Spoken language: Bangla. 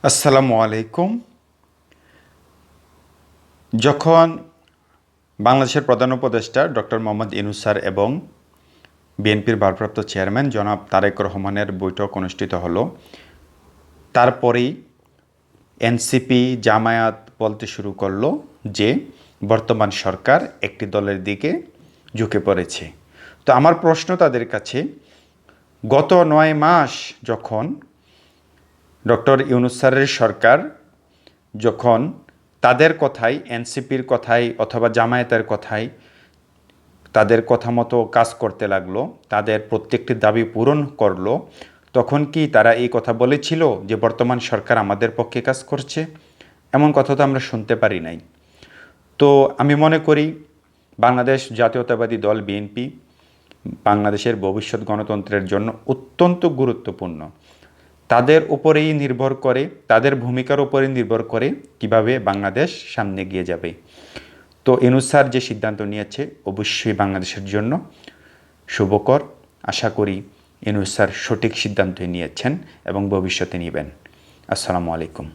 আসসালামু আলাইকুম। যখন বাংলাদেশের প্রধান উপদেষ্টা ডক্টর মোহাম্মদ ইউনূস স্যার এবং বিএনপির ভারপ্রাপ্ত চেয়ারম্যান জনাব তারেক রহমানের বৈঠক অনুষ্ঠিত হলো, তারপরেই এনসিপি জামায়াত বলতে শুরু করলো যে বর্তমান সরকার একটি দলের দিকে ঝুঁকে পড়েছে। তো আমার প্রশ্ন তাদের কাছে, গত ৯ মাস যখন ডক্টর ইউনূস স্যারের সরকার যখন তাদের কথাই, এনসিপির কথাই অথবা জামায়াতের কথাই, তাদের কথা মতো কাজ করতে লাগলো, তাদের প্রত্যেকটি দাবি পূরণ করলো, তখন কি তারা এই কথা বলেছিল যে বর্তমান সরকার আমাদের পক্ষে কাজ করছে? এমন কথা তো আমরা শুনতে পারি নাই। তো আমি মনে করি বাংলাদেশ জাতীয়তাবাদী দল বিএনপি বাংলাদেশের ভবিষ্যৎ গণতন্ত্রের জন্য অত্যন্ত গুরুত্বপূর্ণ। তাদের উপরেই নির্ভর করে, তাদের ভূমিকার উপরেই নির্ভর করে কিভাবে বাংলাদেশ সামনে এগিয়ে যাবে। তো ইউনূস স্যার যে সিদ্ধান্ত নিয়েছে অবশ্যই বাংলাদেশের জন্য শুভকর। আশা করি ইউনূস স্যার সঠিক সিদ্ধান্তই নিয়েছেন এবং ভবিষ্যতে নেবেন। আসসালামু আলাইকুম।